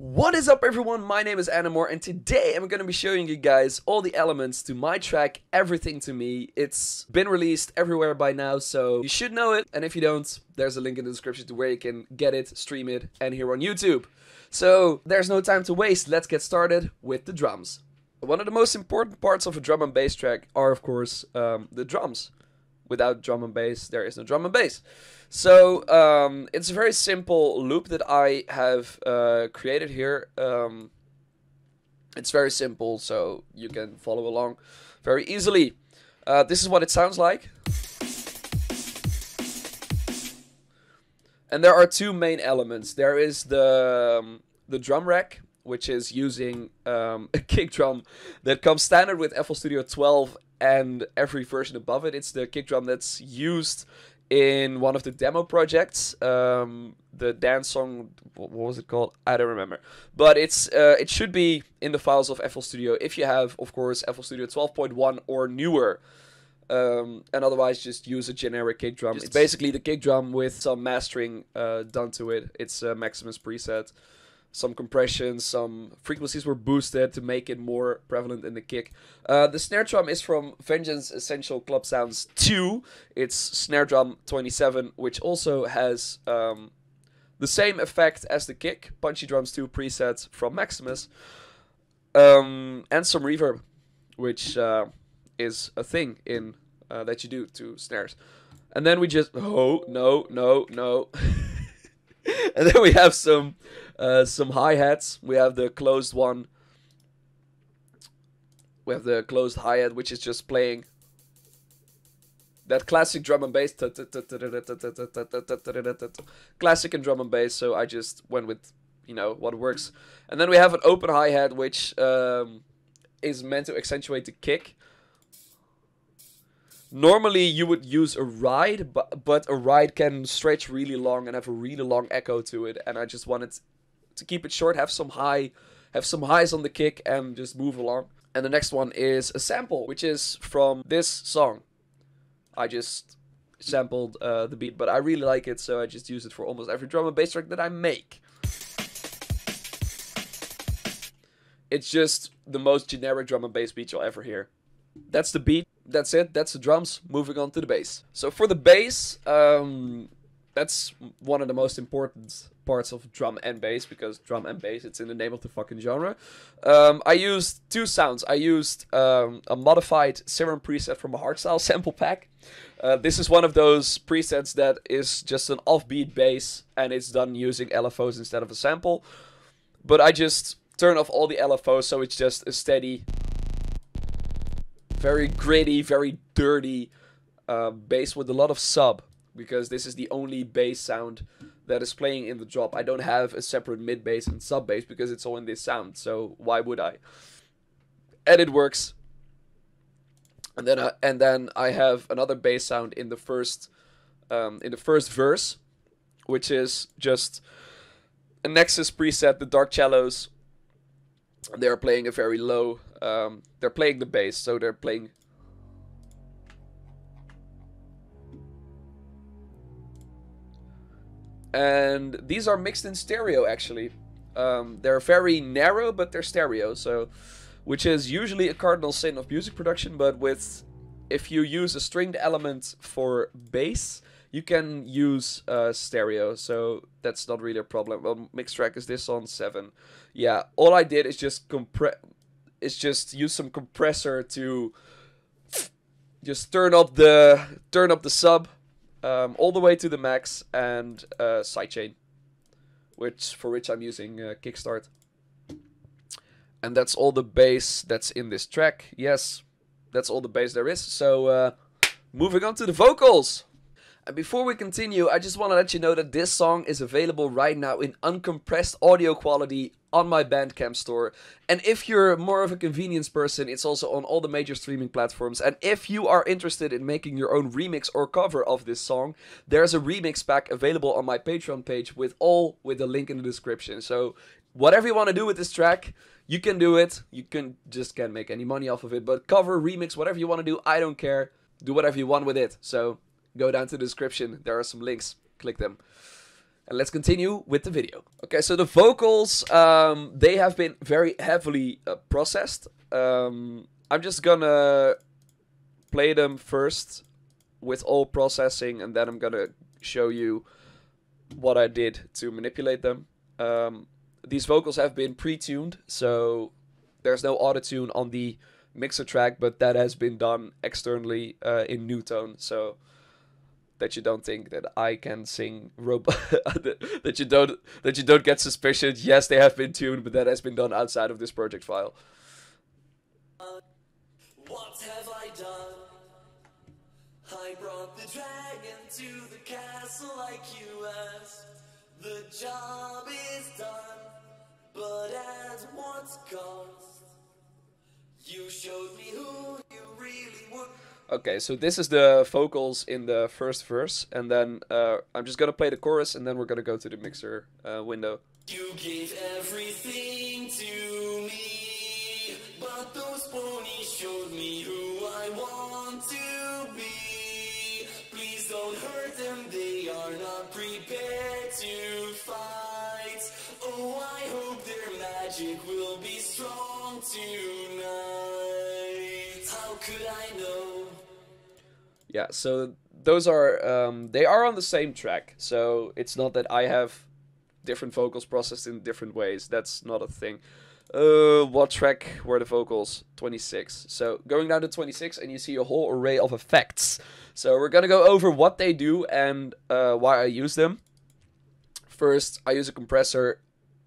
What is up everyone, my name is Anamore and today I'm going to be showing you guys all the elements to my track Everything to Me. It's been released everywhere by now, so you should know it, and if you don't, there's a link in the description to where you can get it, stream it, and here on YouTube. So there's no time to waste, let's get started with the drums. One of the most important parts of a drum and bass track are of course the drums. Without drum and bass, there is no drum and bass. So it's a very simple loop that I have created here. It's very simple, so you can follow along very easily. This is what it sounds like. And there are two main elements. There is the drum rack, which is using a kick drum that comes standard with FL Studio 12 and every version above it. It's the kick drum that's used in one of the demo projects, the dance song, what was it called? I don't remember. But it should be in the files of FL Studio if you have, of course, FL Studio 12.1 or newer. And otherwise just use a generic kick drum. It's basically the kick drum with some mastering done to it. It's a Maximus preset. Some compression, some frequencies were boosted to make it more prevalent in the kick. The snare drum is from Vengeance Essential Club Sounds 2. It's snare drum 27, which also has the same effect as the kick. Punchy Drums 2 preset from Maximus. And some reverb, which is a thing in that you do to snares. And then we just... Oh, no. And then we have some hi-hats. We have the closed one. We have the closed hi-hat, which is just playing that classic drum and bass. Classic and drum and bass, so I just went with, you know, what works. And then we have an open hi-hat, which is meant to accentuate the kick. Normally you would use a ride, but a ride can stretch really long and have a really long echo to it, and I just wanted to keep it short, have some highs on the kick and just move along. And the next one is a sample, which is from this song. I just sampled the beat, but I really like it, so I just use it for almost every drum and bass track that I make. It's just the most generic drum and bass beat you'll ever hear. That's the beat. That's it. That's the drums. Moving on to the bass. So for the bass, that's one of the most important parts of drum and bass, because drum and bass, it's in the name of the fucking genre. I used two sounds. I used a modified Serum preset from a hardstyle sample pack. This is one of those presets that is just an offbeat bass, and it's done using LFOs instead of a sample. But I just turn off all the LFOs, so it's just a steady, very gritty, very dirty bass with a lot of sub, because this is the only bass sound that is playing in the drop. I don't have a separate mid bass and sub bass because it's all in this sound, so why would I? And it works. And then I have another bass sound in the first verse, which is just a Nexus preset, the dark cellos. They're playing a very low, they're playing the bass, so they're playing. And these are mixed in stereo, actually. They're very narrow, but they're stereo, so, which is usually a cardinal sin of music production, but if you use a stringed element for bass, you can use stereo, so that's not really a problem. Well, mixed track is this on 7. Yeah, all I did is just use some compressor to just turn up the sub all the way to the max, and sidechain, for which I'm using Kickstart. And that's all the bass that's in this track. Yes, that's all the bass there is. So moving on to the vocals. And before we continue, I just want to let you know that this song is available right now in uncompressed audio quality on my Bandcamp store. And if you're more of a convenience person, it's also on all the major streaming platforms. And if you are interested in making your own remix or cover of this song, there's a remix pack available on my Patreon page with a link in the description. So whatever you want to do with this track, you can do it. You can't make any money off of it, but cover, remix, whatever you want to do, I don't care. Do whatever you want with it. So go down to the description, there are some links, click them. And let's continue with the video. Okay, so the vocals, they have been very heavily processed. I'm just gonna play them first with all processing, and then I'm gonna show you what I did to manipulate them. These vocals have been pre-tuned, so there's no auto-tune on the mixer track, but that has been done externally in Newtone, so that you don't think that I can sing that you don't get suspicious. Yes, they have been tuned, but that has been done outside of this project file. What have I done? I brought the dragon to the castle like you asked. The job is done, but at what cost? You showed me who you really were. Okay, so this is the vocals in the first verse, and then I'm just gonna play the chorus, and then we're gonna go to the mixer window. You gave everything to me, but those ponies showed me who I want to be. Please don't hurt them, they are not prepared to fight. Oh, I hope their magic will be strong tonight. How could I know? Yeah, so those are, they are on the same track, so it's not that I have different vocals processed in different ways. That's not a thing. What track were the vocals? 26. So going down to 26, and you see a whole array of effects. So we're gonna go over what they do and why I use them. First, I use a compressor,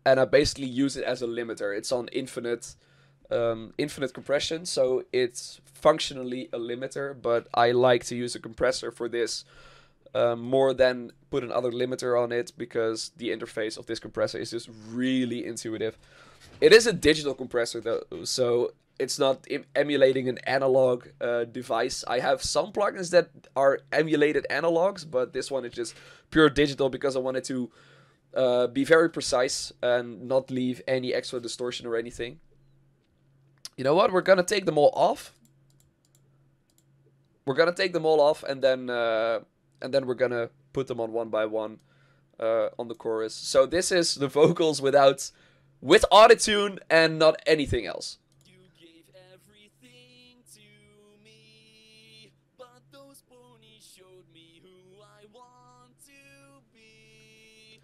and I basically use it as a limiter. It's on infinite compression, so it's functionally a limiter, but I like to use a compressor for this more than put another limiter on it, because the interface of this compressor is just really intuitive. It is a digital compressor though, so it's not emulating an analog device. I have some plugins that are emulated analogs, but this one is just pure digital because I wanted to be very precise and not leave any extra distortion or anything. You know what? We're gonna take them all off. We're gonna take them all off, and then we're gonna put them on one by one on the chorus. So this is the vocals with autotune and not anything else. You gave everything to me, but those ponies showed me who I want to be.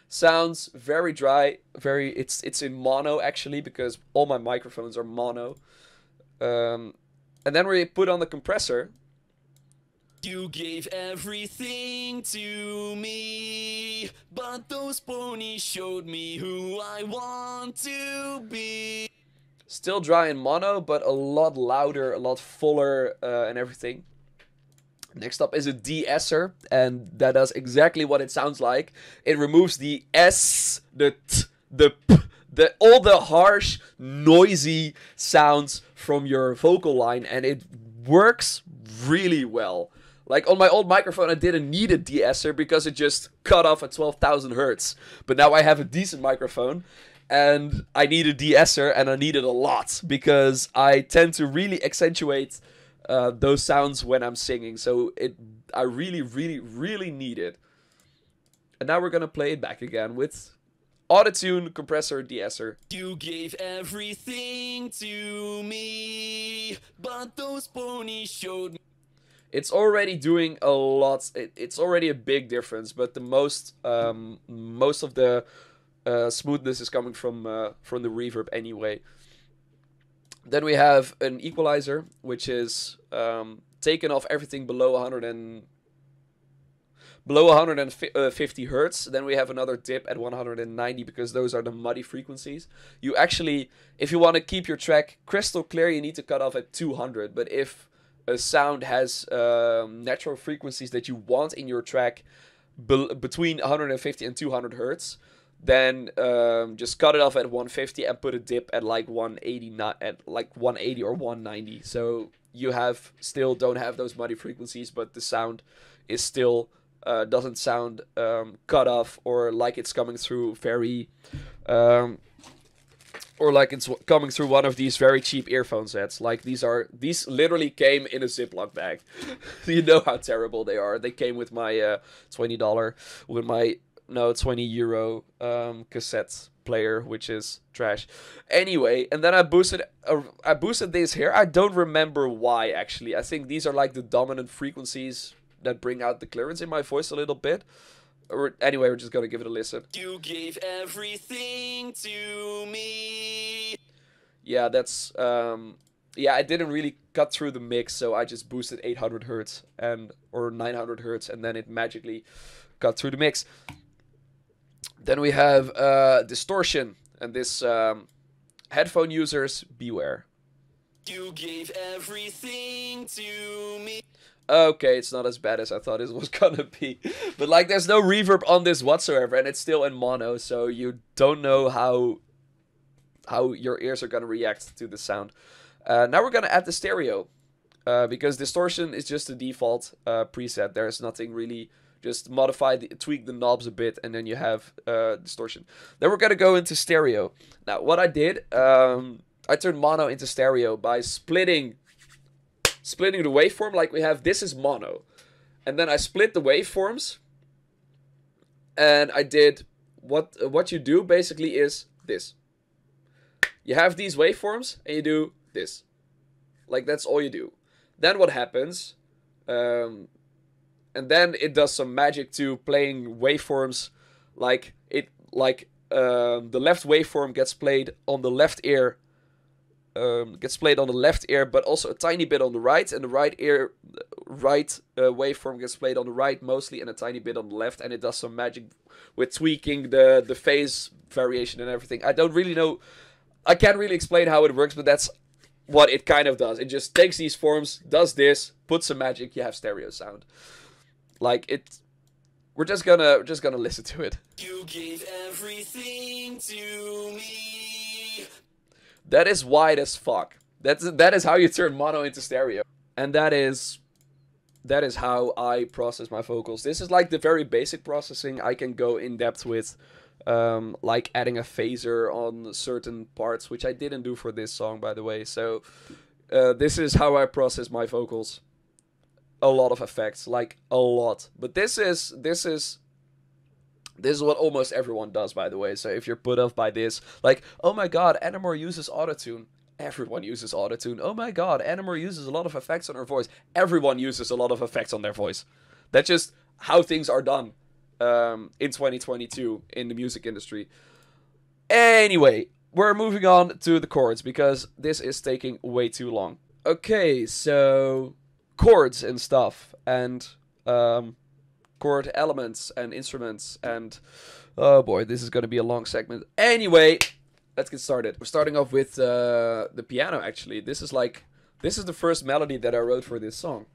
Sounds very dry, it's in mono actually, because all my microphones are mono. And then we put on the compressor. You gave everything to me, but those ponies showed me who I want to be. Still dry in mono, but a lot louder, a lot fuller, and everything. Next up is a de-esser, and that does exactly what it sounds like. It removes the S, the T, the P, all the harsh, noisy sounds from your vocal line, and it works really well. Like on my old microphone, I didn't need a de-esser because it just cut off at 12,000 hertz. But now I have a decent microphone, and I need a de-esser, and I need it a lot because I tend to really accentuate those sounds when I'm singing. So I really, really, really need it. And now we're gonna play it back again with autotune, compressor, de-esser. You gave everything to me, but those ponies showed me. It's already doing a lot. It's already a big difference, but the most of the smoothness is coming from the reverb anyway. Then we have an equalizer, which is taking off everything below 150 hertz. Then we have another dip at 190 because those are the muddy frequencies. You actually, if you want to keep your track crystal clear, you need to cut off at 200. But if a sound has natural frequencies that you want in your track between 150 and 200 hertz, then just cut it off at 150 and put a dip at like 180 or 190. So you still don't have those muddy frequencies, but the sound is still doesn't sound cut off or like it's coming through very or like it's coming through one of these very cheap earphone sets. Like these literally came in a Ziploc bag. You know how terrible they are. They came with my $20 with my no, 20 euro cassette player, which is trash. Anyway, and then I boosted this here. I don't remember why actually. I think these are like the dominant frequencies that bring out the clearance in my voice a little bit. Or anyway, we're just gonna give it a listen. You gave everything to me. Yeah, that's yeah, I didn't really cut through the mix, so I just boosted 800 hertz and or 900 hertz, and then it magically cut through the mix. Then we have distortion, and this headphone users beware. You gave everything to me. Okay, it's not as bad as I thought it was gonna be, but like there's no reverb on this whatsoever, and it's still in mono, so you don't know how your ears are gonna react to the sound. Now we're gonna add the stereo, because distortion is just the default preset. There's nothing really. Just tweak the knobs a bit, and then you have distortion. Then we're gonna go into stereo. Now, what I did, I turned mono into stereo by splitting the waveform. Like we have, this is mono, and then I split the waveforms, and I did what you do basically is this. You have these waveforms, and you do this. Like that's all you do. Then what happens? And then it does some magic to playing waveforms, like the left waveform gets played on the left ear, but also a tiny bit on the right, and the right waveform gets played on the right mostly, and a tiny bit on the left, and it does some magic with tweaking the phase variation and everything. I don't really know, I can't really explain how it works, but that's what it kind of does. It just takes these forms, does this, puts some magic, you have stereo sound. Like it, we're just gonna listen to it. You gave everything to me. That is wide as fuck. That is how you turn mono into stereo, and that is how I process my vocals. This is like the very basic processing. I can go in depth with, like adding a phaser on certain parts, which I didn't do for this song, by the way. So this is how I process my vocals. A lot of effects, like a lot. But this is what almost everyone does, by the way. So if you're put off by this, like, oh my god, Anamore uses autotune. Everyone uses autotune. Oh my god, Anamore uses a lot of effects on her voice. Everyone uses a lot of effects on their voice. That's just how things are done in 2022 in the music industry. Anyway, we're moving on to the chords because this is taking way too long. Okay, so chords and stuff, and chord elements and instruments, and oh boy, this is going to be a long segment. Anyway, let's get started. We're starting off with the piano, actually. This is the first melody that I wrote for this song.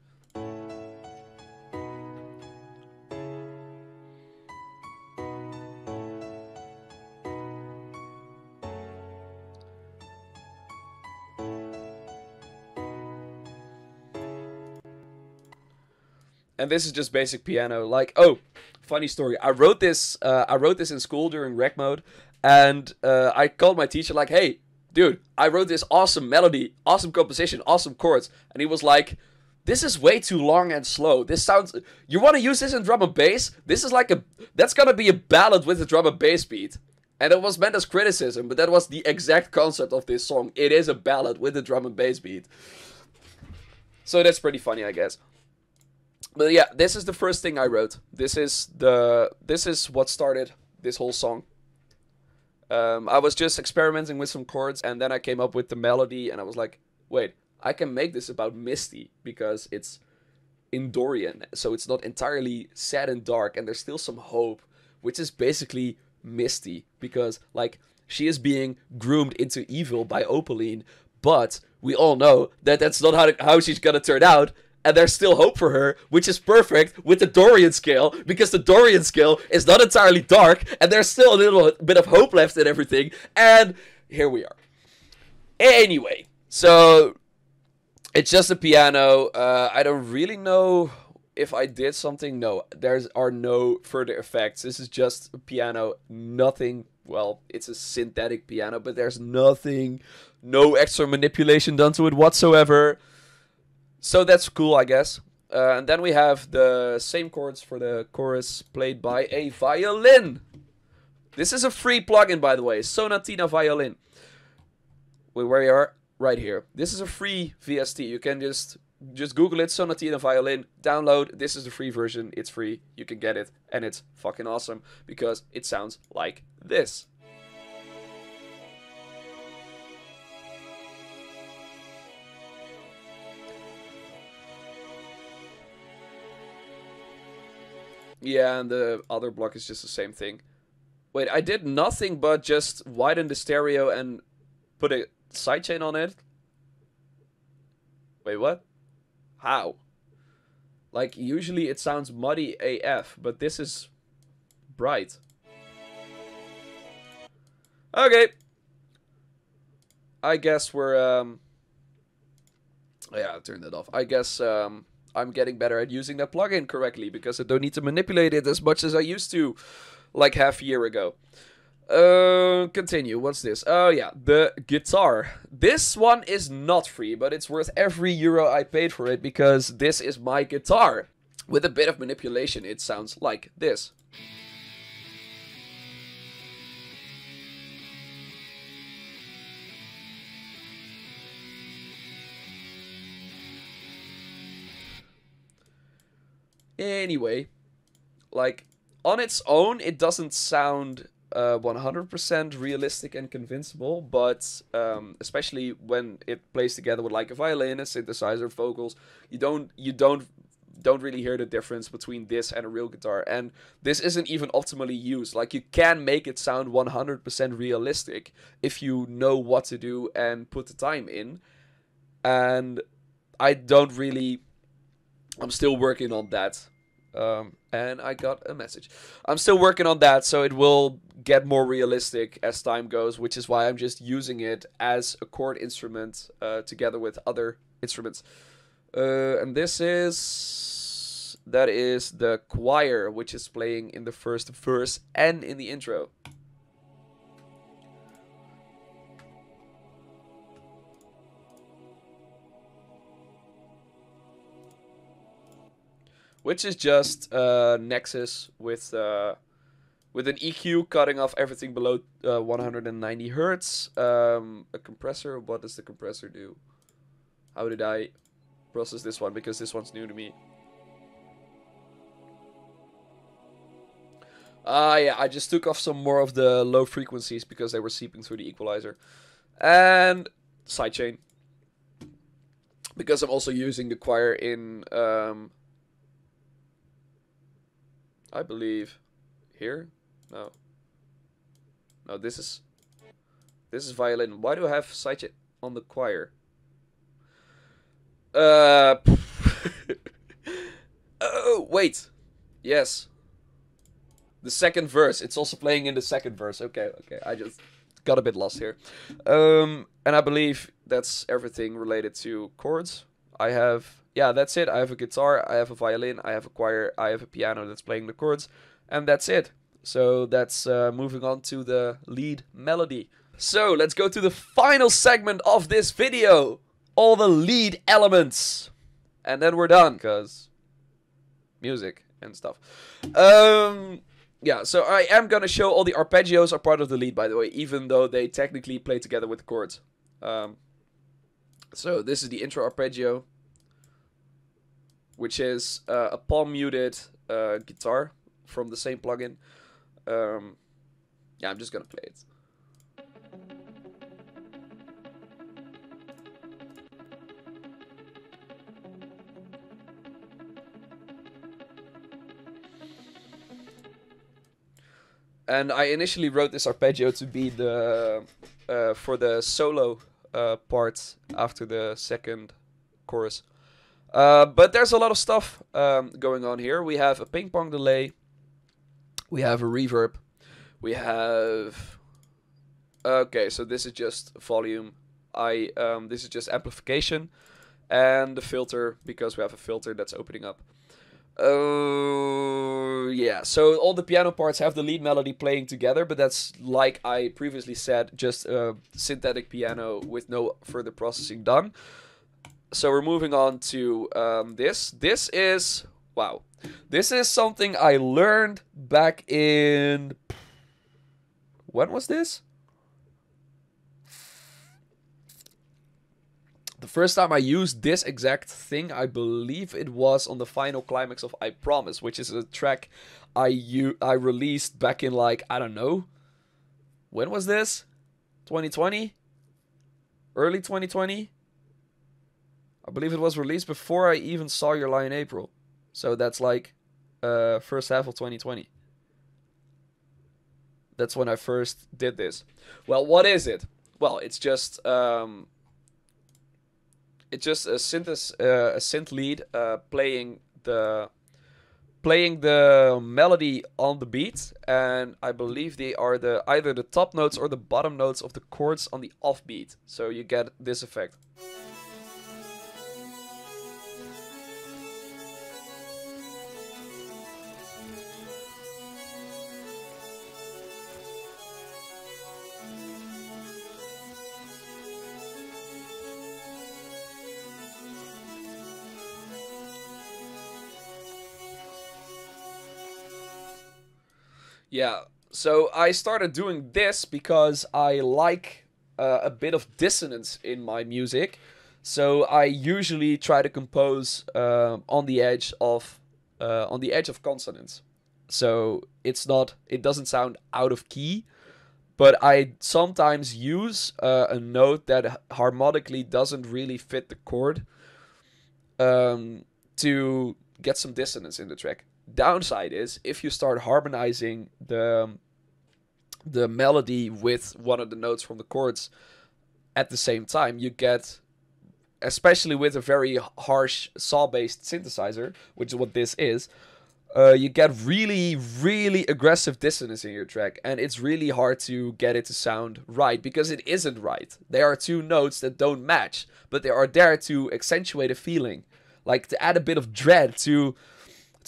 And this is just basic piano. Like, oh, funny story. I wrote this in school during rec mode, and I called my teacher like, "Hey, dude, I wrote this awesome melody, awesome composition, awesome chords," and he was like, "This is way too long and slow. This sounds. You want to use this in drum and bass? This is like that's gonna be a ballad with a drum and bass beat." And it was meant as criticism, but that was the exact concept of this song. It is a ballad with a drum and bass beat. So that's pretty funny, I guess. But yeah, this is the first thing I wrote. This is what started this whole song. I was just experimenting with some chords, and then I came up with the melody, and I was like, wait, I can make this about Misty, because it's in Dorian, so it's not entirely sad and dark, and there's still some hope, which is basically Misty, because, like, she is being groomed into evil by Opaline, but we all know that that's not how she's gonna turn out. And there's still hope for her, which is perfect with the Dorian scale, because the Dorian scale is not entirely dark, and there's still a little bit of hope left in everything, and here we are. Anyway, so it's just a piano. I don't really know if I did something. No, there are no further effects. This is just a piano, nothing. Well, it's a synthetic piano, but there's nothing, no extra manipulation done to it whatsoever. So that's cool, I guess. And then we have the same chords for the chorus played by a violin. This is a free plugin, by the way. Sonatina Violin. Wait, where you are? Right here. This is a free VST. You can just Google it, Sonatina Violin, download. This is the free version. It's free. You can get it. And it's fucking awesome because it sounds like this. Yeah, and the other block is just the same thing. Wait, I did nothing but just widen the stereo and put a sidechain on it? Wait, what? How? Like, usually it sounds muddy AF, but this is bright. Okay. I guess we're, yeah, I turned that off. I guess, I'm getting better at using that plugin correctly because I don't need to manipulate it as much as I used to like half a year ago. Continue. What's this? Oh yeah, the guitar. This one is not free, but it's worth every euro I paid for it because this is my guitar. With a bit of manipulation, it sounds like this. Anyway, like, on its own, it doesn't sound 100% realistic and convincible, but especially when it plays together with like a violin, a synthesizer, vocals, you don't really hear the difference between this and a real guitar. And this isn't even optimally used. Like, you can make it sound 100% realistic if you know what to do and put the time in. And I'm still working on that. And I got a message. I'm still working on that, so it will get more realistic as time goes, which is why I'm just using it as a chord instrument together with other instruments. And that is the choir, which is playing in the first verse and in the intro. Which is just Nexus with an EQ cutting off everything below 190 hertz. A compressor. What does the compressor do? How did I process this one? Because this one's new to me. Yeah, I just took off some more of the low frequencies because they were seeping through the equalizer. And sidechain. Because I'm also using the choir in... I believe here. No, this is violin. Why do I have sidechain on the choir? Oh wait, yes. The second verse. It's also playing in the second verse. Okay. I just got a bit lost here. And I believe that's everything related to chords. Yeah, that's it. I have a guitar, I have a violin, I have a choir, I have a piano that's playing the chords, and that's it. So that's moving on to the lead melody. So let's go to the final segment of this video. All the lead elements. And then we're done, because music and stuff. Yeah, so I am going to show all the arpeggios are part of the lead, by the way, even though they technically play together with the chords. So this is the intro arpeggio, which is a palm muted guitar from the same plugin. Yeah, I'm just gonna play it. And I initially wrote this arpeggio to be the for the solo part after the second chorus. But there's a lot of stuff going on here. We have a ping pong delay. We have a reverb. We have... Okay, so this is just volume. This is just amplification. And the filter, because we have a filter that's opening up. Yeah, so all the piano parts have the lead melody playing together, but that's, like I previously said, just synthetic piano with no further processing done. So we're moving on to this. This is, wow. This is something I learned back in, when was this? The first time I used this exact thing, I believe it was on the final climax of I Promise, which is a track I released back in, like, I don't know. When was this? 2020? Early 2020? I believe it was released before I even saw Your Lie in April. So that's like first half of 2020. That's when I first did this. Well, what is it? Well, it's just a synth lead playing the melody on the beat, and I believe they are either the top notes or the bottom notes of the chords on the offbeat. So you get this effect. Yeah, so I started doing this because I like a bit of dissonance in my music. So I usually try to compose on the edge of consonants. So it doesn't sound out of key, but I sometimes use a note that harmonically doesn't really fit the chord to get some dissonance in the track. Downside is if you start harmonizing the melody with one of the notes from the chords at the same time, you get, especially with a very harsh saw-based synthesizer, which is what this is, you get really, really aggressive dissonance in your track, and it's really hard to get it to sound right, because it isn't right. There are two notes that don't match, but they are there to accentuate a feeling, like to add a bit of dread to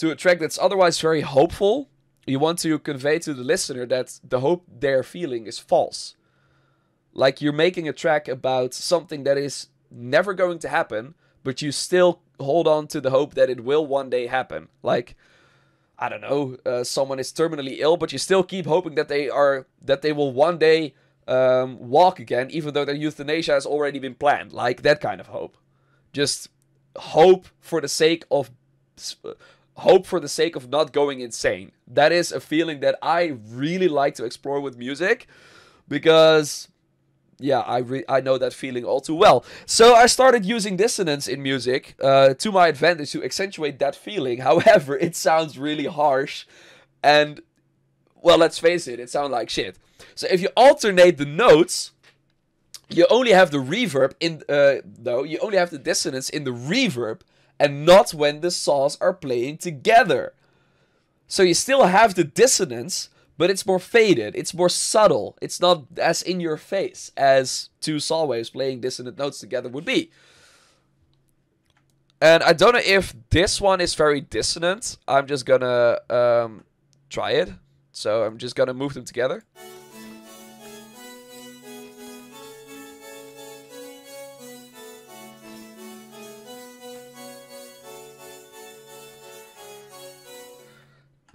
a track that's otherwise very hopeful. You want to convey to the listener that the hope they're feeling is false. Like you're making a track about something that is never going to happen, but you still hold on to the hope that it will one day happen. Like, I don't know, someone is terminally ill, but you still keep hoping that they will one day walk again, even though their euthanasia has already been planned. Like that kind of hope. Just hope for the sake of not going insane. That is a feeling that I really like to explore with music, because yeah, I know that feeling all too well. So I started using dissonance in music to my advantage to accentuate that feeling. However, it sounds really harsh, and well, let's face it, it sounds like shit. So if you alternate the notes, you only have the reverb in you only have the dissonance in the reverb, and not when the saws are playing together. So you still have the dissonance, but it's more faded, it's more subtle, it's not as in your face as two saw waves playing dissonant notes together would be. And I don't know if this one is very dissonant. I'm just gonna try it. So I'm just gonna move them together.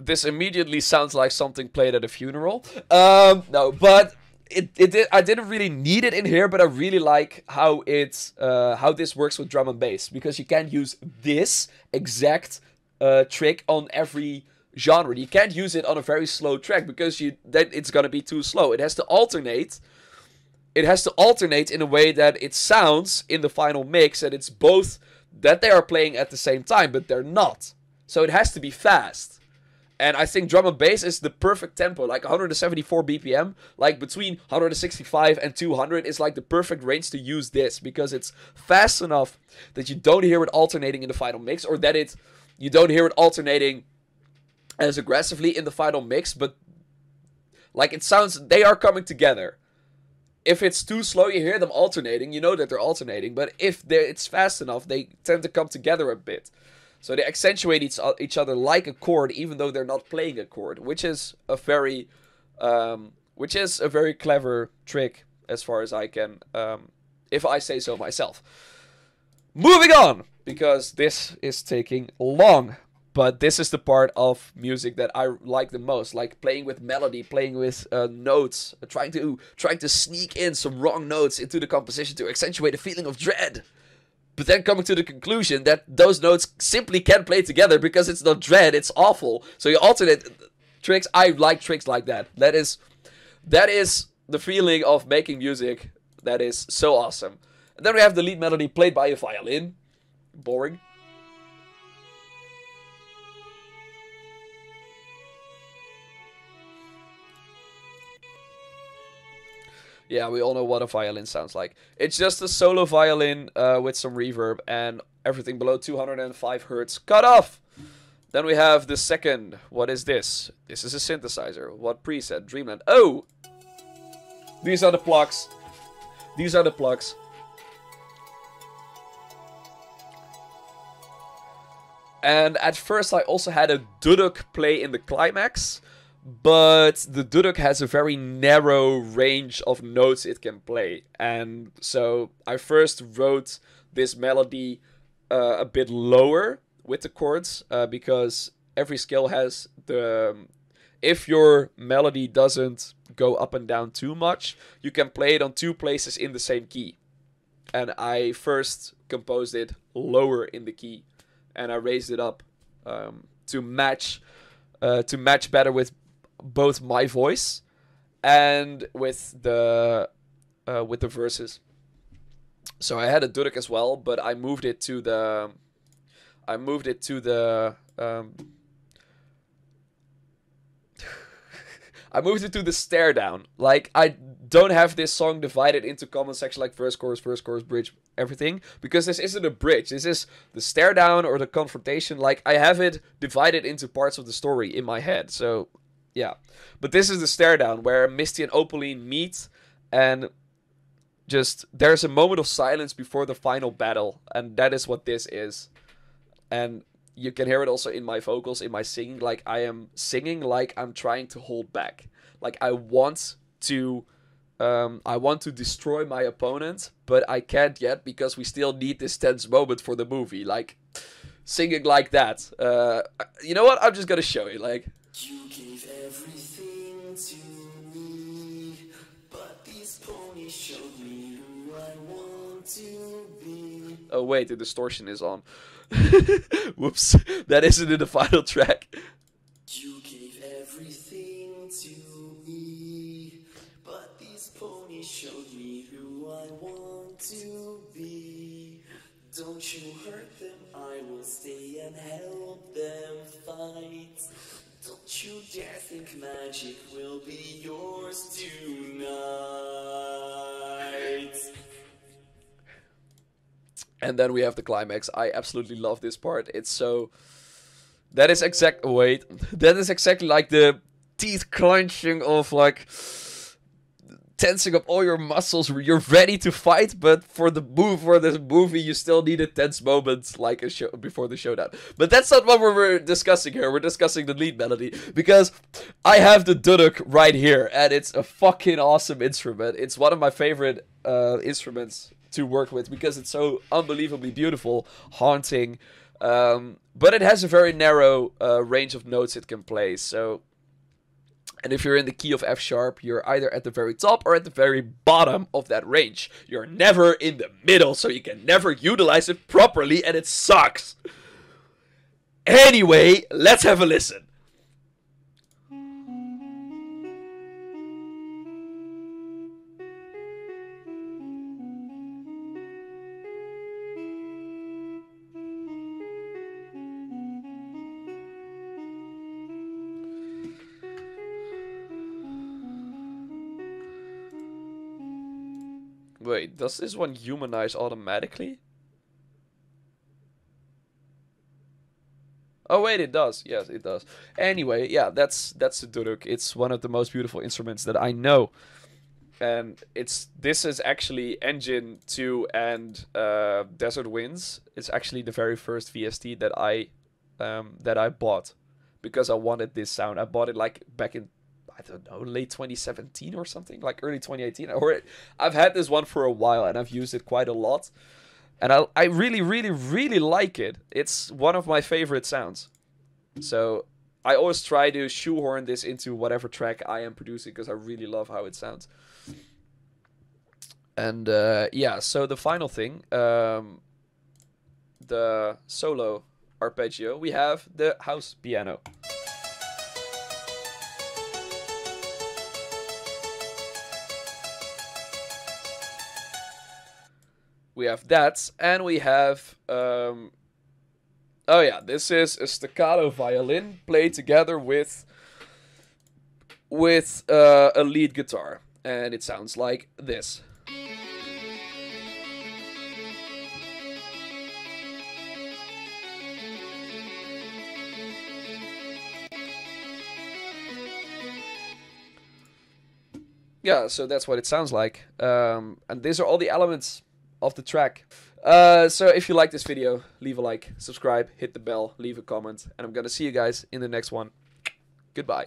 This immediately sounds like something played at a funeral. No, but I didn't really need it in here, but I really like how how this works with drum and bass, because you can't use this exact trick on every genre. You can't use it on a very slow track, because then it's gonna be too slow. It has to alternate. It has to alternate in a way that it sounds in the final mix that it's both, that they are playing at the same time, but they're not. So it has to be fast. And I think drum and bass is the perfect tempo, like 174 BPM, like between 165 and 200 is like the perfect range to use this, because it's fast enough that you don't hear it alternating in the final mix, or that you don't hear it alternating as aggressively in the final mix, but like it sounds, they are coming together. If it's too slow, you hear them alternating, you know that they're alternating, but if it's fast enough, they tend to come together a bit. So they accentuate each other like a chord, even though they're not playing a chord, which is a very clever trick, as far as I can, if I say so myself. Moving on, because this is taking long. But this is the part of music that I like the most, like playing with melody, playing with notes, trying to sneak in some wrong notes into the composition to accentuate a feeling of dread. But then coming to the conclusion that those notes simply can't play together because it's not dread, it's awful. So you alternate tricks. I like tricks like that. That is the feeling of making music that is so awesome. And then we have the lead melody played by a violin. Boring. Yeah, we all know what a violin sounds like. It's just a solo violin with some reverb, and everything below 205 hertz cut off. Then we have the second. What is this? This is a synthesizer. What preset? Dreamland. Oh! These are the plugs. These are the plugs. And at first I also had a duduk play in the climax. But the duduk has a very narrow range of notes it can play. And so I first wrote this melody a bit lower with the chords. Because every scale has the... if your melody doesn't go up and down too much, you can play it on two places in the same key. And I first composed it lower in the key. And I raised it up to match better with both my voice and with the verses. So I had a duduk as well, but I moved it to the I moved it to the stare down. Like, I don't have this song divided into common section like verse, chorus, bridge, everything. Because this isn't a bridge. This is the stare down or the confrontation. Like, I have it divided into parts of the story in my head. So, yeah. But this is the stare down where Misty and Opaline meet. And just, there's a moment of silence before the final battle. And that is what this is. And you can hear it also in my vocals, in my singing. Like, I am singing like I'm trying to hold back. Like, I want to destroy my opponent, but I can't yet because we still need this tense moment for the movie. Like, singing like that. You know what? I'm just gonna show you. Like, you gave everything to me, but these ponies showed me who I want to be. Oh wait, the distortion is on. Whoops, that isn't in the final track. You gave everything to me, but these ponies showed me who I want to be. Don't you hurt them, I will stay and help them fight. Don't you dare think magic will be yours tonight. And then we have the climax. I absolutely love this part. It's so... That is That is exactly like the teeth clenching of, like, tensing up all your muscles. You're ready to fight, but for this movie, you still need a tense moment, like before the showdown. But that's not what we're discussing here. We're discussing the lead melody, because I have the duduk right here, and it's a fucking awesome instrument. It's one of my favorite instruments to work with, because it's so unbelievably beautiful, haunting, but it has a very narrow range of notes it can play. So, and if you're in the key of F sharp, you're either at the very top or at the very bottom of that range. You're never in the middle, so you can never utilize it properly, and it sucks. Anyway, let's have a listen. Wait, does this one humanize automatically? Oh wait, it does. Yes, it does. Anyway, yeah, that's the duduk. It's one of the most beautiful instruments that I know. And this is actually Engine 2 and Desert Winds. It's actually the very first VST that I bought because I wanted this sound. I bought it like back in, I don't know, late 2017 or something, like early 2018. I've had this one for a while and I've used it quite a lot. And I really, really, really like it. It's one of my favorite sounds. So I always try to shoehorn this into whatever track I am producing because I really love how it sounds. And yeah, so the final thing, the solo arpeggio, we have the house piano. We have that, and we have oh yeah, this is a staccato violin played together with a lead guitar, and it sounds like this. Yeah, so that's what it sounds like. And these are all the elements of the track. So if you like this video, leave a like, subscribe, hit the bell, leave a comment, and I'm gonna see you guys in the next one. Goodbye.